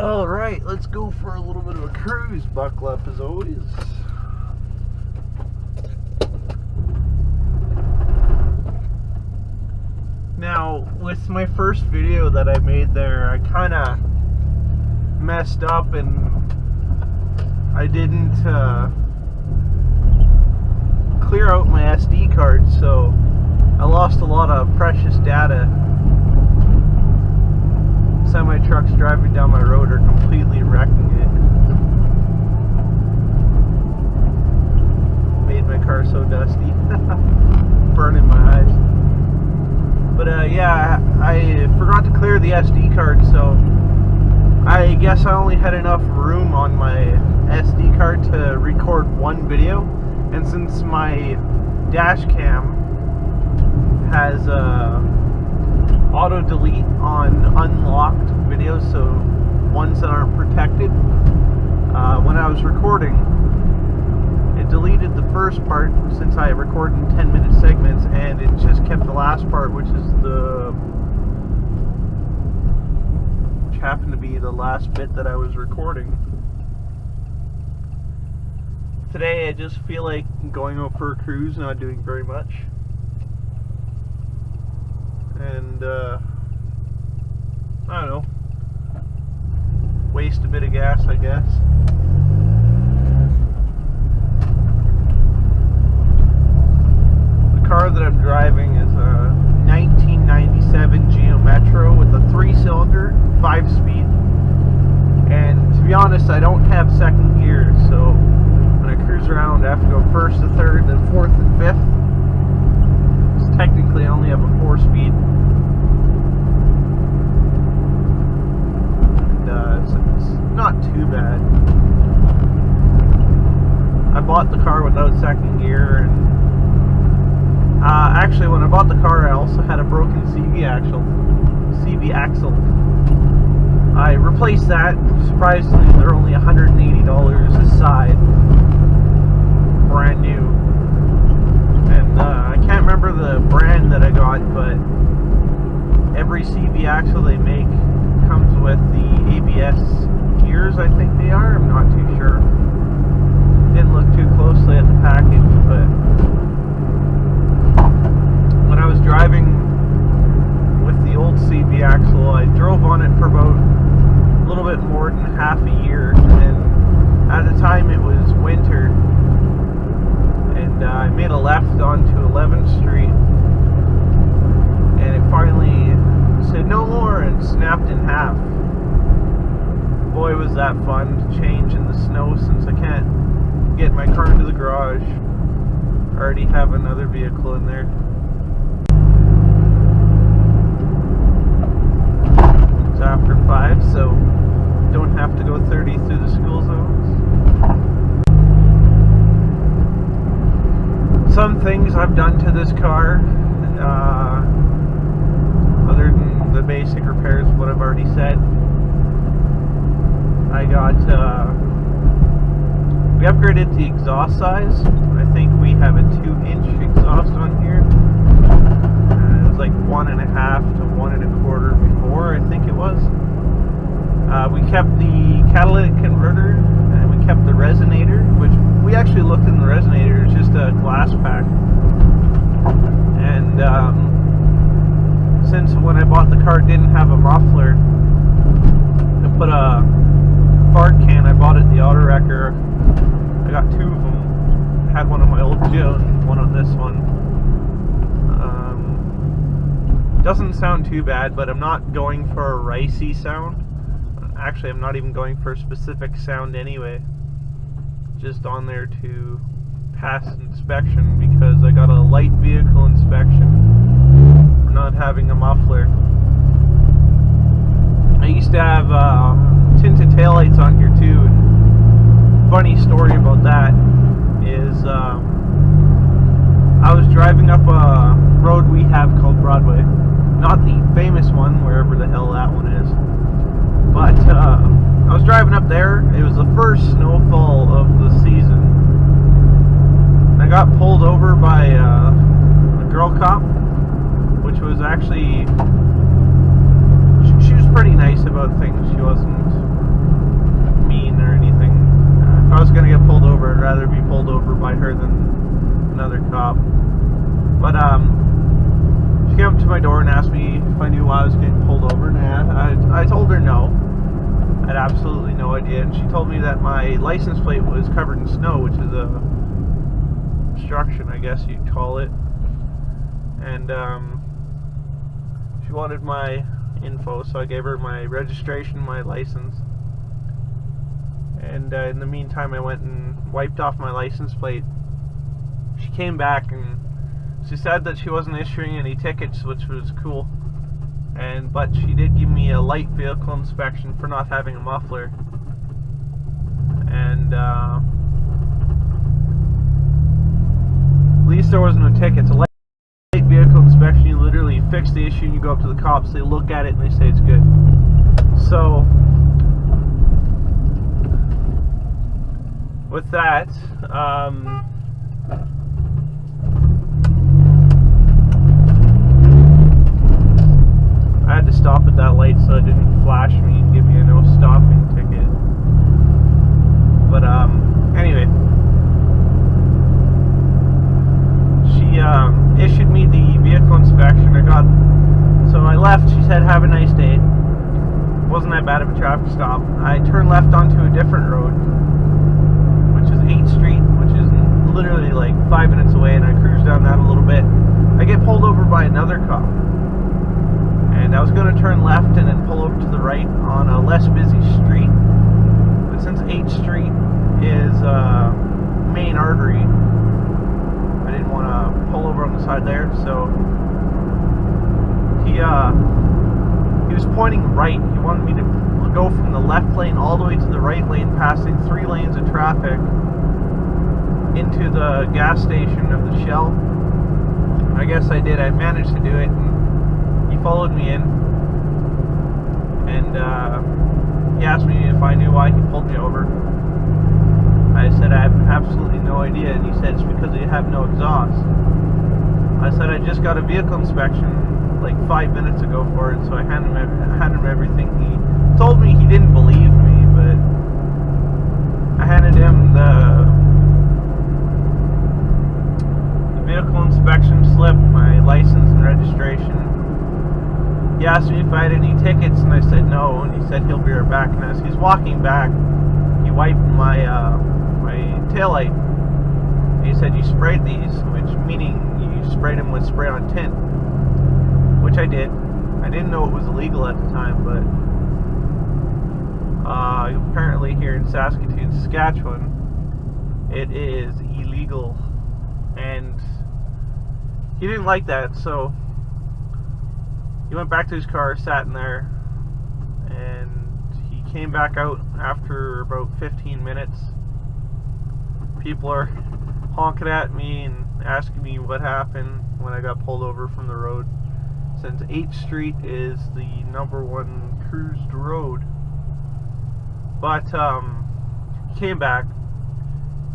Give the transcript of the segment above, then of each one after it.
Alright, let's go for a little bit of a cruise. Buckle up as always. Now, with my first video that I made there, I kind of messed up and I didn't clear out my SD card, so I lost a lot of precious data. Semi-trucks driving down my road are completely wrecking it. Made my car so dusty. Burning my eyes. But yeah, I forgot to clear the SD card, so I guess I only had enough room on my SD card to record one video. And since my dash cam has auto delete on unlocked videos, so ones that aren't protected, when I was recording, it deleted the first part since I recorded in 10-minute segments, and it just kept the last part, which happened to be the last bit that I was recording. Today I just feel like going out for a cruise, not doing very much. And I don't know, waste a bit of gas, I guess. The car that I'm driving is a 1997 Geo Metro with a 3-cylinder, 5-speed. And to be honest, I don't have second gear, so when I cruise around I have to go first to third, then fourth and fifth. So technically I only have a 4-speed. It's not too bad. I bought the car without second gear, and actually when I bought the car I also had a broken CV axle. I replaced that. Surprisingly, they're only $180 a side, brand new. And I can't remember the brand that I got, but every CV axle they make comes with the ABS gears, I think they are. I'm not too sure. Didn't look too closely at the package, but when I was driving with the old CV axle, I drove on it for about a little bit more than half a year, and at the time it was winter, and I made a left onto 11th Street, and it finally said no more and snapped in half. Boy, was that fun to change in the snow, since I can't get my car into the garage. I already have another vehicle in there. It's after 5, so don't have to go 30 through the school zones. Some things I've done to this car, other than the basic repairs, what I've already said. I got, we upgraded the exhaust size. I think we have a 2-inch exhaust on here. It was like 1.5 to 1.25 before, I think it was. We kept the catalytic converter, and we kept the resonator, which we actually looked in the resonator. It's just a glass pack. And since when I bought the car it didn't have a muffler, I put a fart can I bought at the auto wrecker. I got 2 of them. I had one on my old Geo and one on this one. Doesn't sound too bad, but I'm not going for a ricey sound. Actually, I'm not even going for a specific sound anyway. Just on there to pass inspection, because I got a light vehicle inspection for not having a muffler. I used to have tinted taillights on here too. And funny story about that is I was driving up a road we have called Broadway, not the famous one, wherever the hell that one is, but I was driving up there. It was the first snowfall of the season. I got pulled over by a girl cop, which was actually, she was pretty nice about things. She wasn't was going to get pulled over, I'd rather be pulled over by her than another cop. But she came up to my door and asked me if I knew why I was getting pulled over, and I told her no. I had absolutely no idea, and she told me that my license plate was covered in snow, which is a obstruction, I guess you'd call it. And she wanted my info, so I gave her my registration, my license. And in the meantime, I went and wiped off my license plate. She came back and she said that she wasn't issuing any tickets, which was cool. But she did give me a light vehicle inspection for not having a muffler. And at least there was no tickets. A light vehicle inspection, you literally fix the issue and you go up to the cops, they look at it and they say it's good. So with that, I had to stop at that light so it didn't flash me and give me a no stopping ticket. But anyway, she issued me the vehicle inspection. So I left. She said, "Have a nice day." Wasn't that bad of a traffic stop. I turned left onto a different road, which is 8th Street, which is literally like 5 minutes away, and I cruised down that a little bit. I get pulled over by another cop, and I was going to turn left and then pull over to the right on a less busy street. But since 8th Street is a main artery, I didn't want to pull over on the side there, so he was pointing right. He wanted me to go from the left lane all the way to the right lane, passing 3 lanes of traffic into the gas station of the Shell. I guess I did. I managed to do it, and he followed me in, and he asked me if I knew why he pulled me over. I said I have absolutely no idea, and he said it's because you have no exhaust. I said I just got a vehicle inspection like 5 minutes ago for it, so I handed him everything. He told me he didn't believe me, but I handed him the vehicle inspection slip, my license and registration. He asked me if I had any tickets, and I said no, and he said he'll be right back. And as he's walking back, he wiped my taillight. He said, "You sprayed these," which meaning you sprayed them with spray on tint, which I did. I didn't know it was illegal at the time, but apparently here in Saskatoon, Saskatchewan, it is illegal, and he didn't like that, so he went back to his car, sat in there, and he came back out after about 15 minutes. People are honking at me and asking me what happened when I got pulled over from the road, since 8th Street is the #1 cruised road. But he came back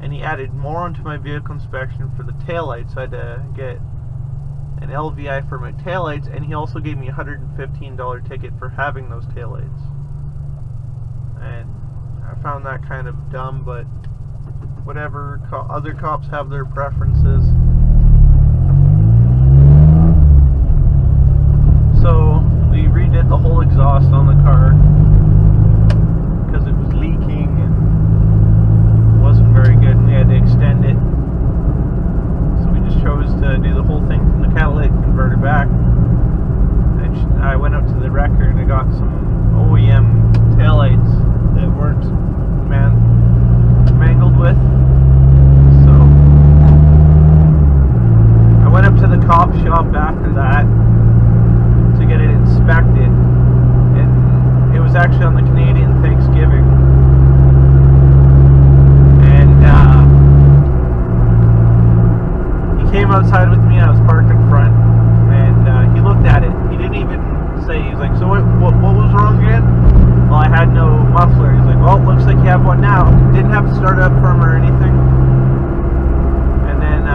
and he added more onto my vehicle inspection for the taillights. So I had to get an LVI for my taillights, and he also gave me a $115 ticket for having those taillights. And I found that kind of dumb, but whatever, other cops have their preferences. So we redid the whole exhaust on the car because it was leaking and wasn't very good, and we had to extend it. So we just chose to do the whole thing from the catalytic converter back. And I went up to the wrecker and I got some OEM taillights that weren't mangled with. So I went up to the cop shop after that to get it inspected, and it was actually on the Canadian Thanksgiving, and he came outside with me. I was parked in front, and he looked at it. He didn't even say, he's like, "So what was wrong again?" Well, I had no muffler. He's like, "Well, it looks like you have one now." Didn't have to start up firm or anything. And then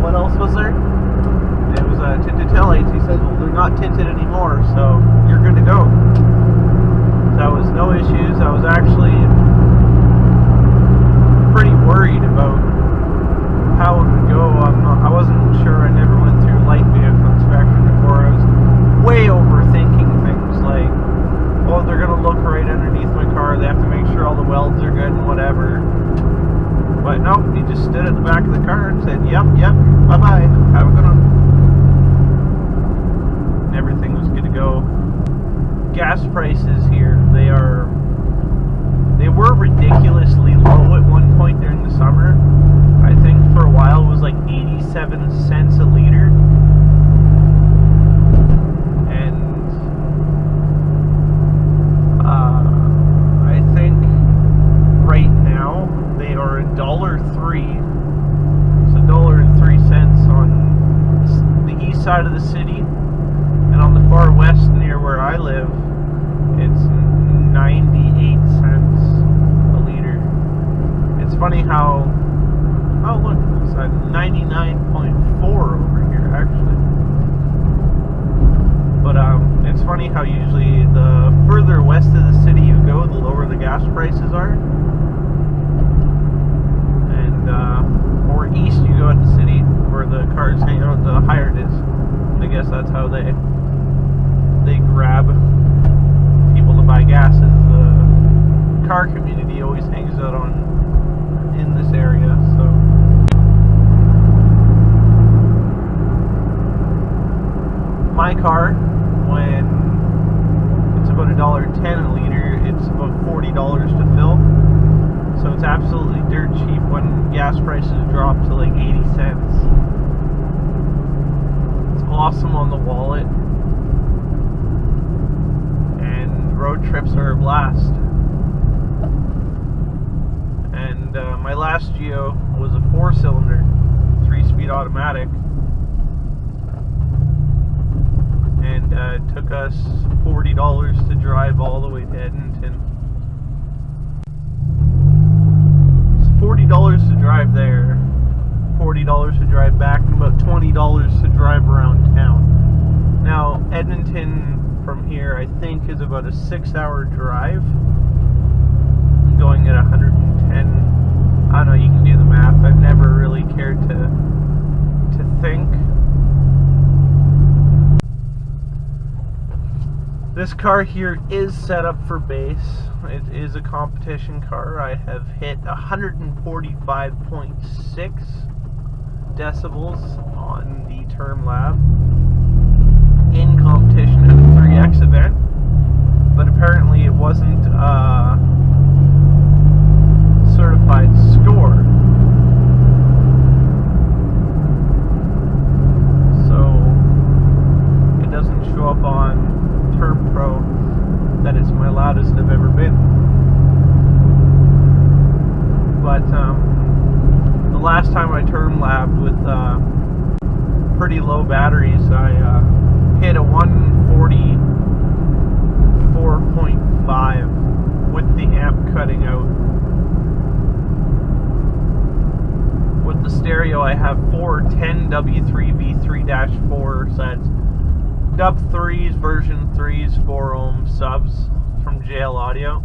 what else was there? It was tinted taillights. He said, "Well, they're not tinted anymore, so you're good to go." So that was no issues. I was actually prices here, they were ridiculously low at one point during the summer. I think for a while it was like 87 cents a liter. And I think right now they are $1.03. It's $1.03 on the east side of the city, and on the far west near where I live, it's 98 cents a liter. It's funny how, oh look, it's at 99.4 over here actually. But it's funny how usually the further west of the city you go, the lower the gas prices are. And or east you go at the city where the cars hang out, the higher it is. I guess that's how they grab people to buy gas, as the car community always hangs out in this area. So my car, when it's about $1.10 a liter, it's about $40 to fill. So it's absolutely dirt cheap when gas prices drop to like 80 cents. It's awesome on the wallet, and road trips are a blast. And my last Geo was a 4-cylinder, 3-speed automatic, and it took us $40 to drive all the way to Edmonton. It's $40 to drive there, $40 to drive back, and about $20 to drive around town. Now, Edmonton from here, I think, is about a 6-hour drive, going at 110. I don't know, you can do the math. I've never really cared to think. This car here is set up for bass. It is a competition car. I have hit 145.6 decibels on the term lab in competition at a 3X event, but apparently it wasn't a certified score. So it doesn't show up on Term Pro that it's my loudest I've ever been. But the last time I term labbed with pretty low batteries, I hit a 144.5 with the amp cutting out. With the stereo, I have 4 10W3V3-4 sets. Dub 3s, version 3s, 4 ohm subs from JL Audio.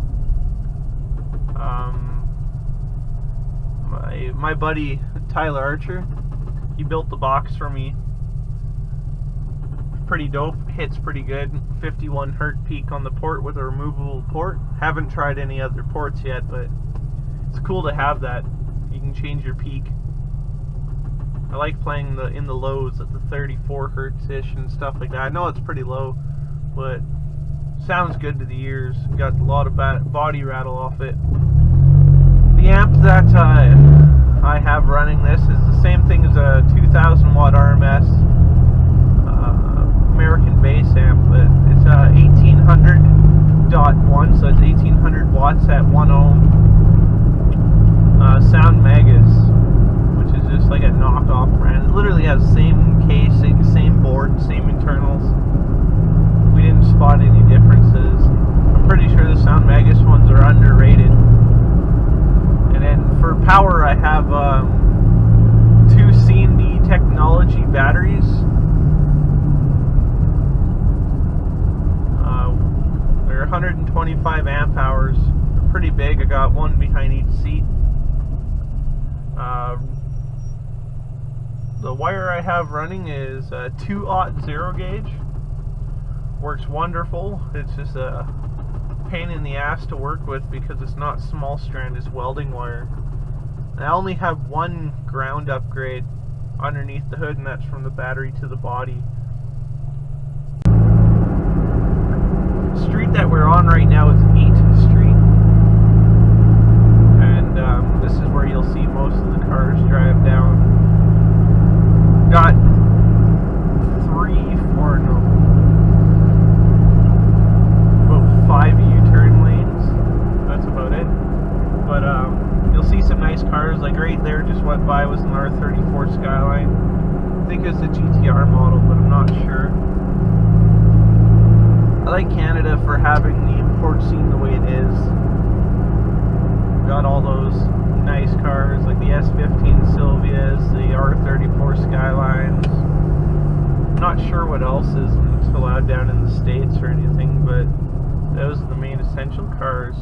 My buddy Tyler Archer, he built the box for me. Pretty dope, hits pretty good. 51 hertz peak on the port with a removable port. Haven't tried any other ports yet, but it's cool to have that. You can change your peak. I like playing in the lows at the 34 hertz-ish and stuff like that. I know it's pretty low, but sounds good to the ears. Got a lot of body rattle off it. The amp that I have running this is the same thing as a 2000 watt RMS American bass amp, but it's 1800.1, so it's 1800 watts at 1 ohm. Sound Magus, which is just like a knockoff brand. It literally has the same casing, same board, same internals. We didn't spot any differences. I'm pretty sure the Sound Magus ones are underrated. And then for power, I have 2 C&D Technology batteries. They're 125 amp hours. They're pretty big. I got one behind each seat. The wire I have running is 2/0 0 gauge. Works wonderful. It's just a pain in the ass to work with because it's not small strand, it's welding wire. And I only have one ground upgrade underneath the hood, and that's from the battery to the body. The street that we're on right now is 8th Street, and this is where you'll see most of the cars drive down. Got about 5 U-turn lanes. That's about it. But you'll see some nice cars. Like right there, just went by, was an R34 Skyline. I think it's a GTR model, but I'm not sure. I like Canada for having the import scene the way it is. Got all those nice cars like the S15 Sylvias, the R34 Skylines. Not sure what else is allowed down in the States or anything, but those are the main essential cars.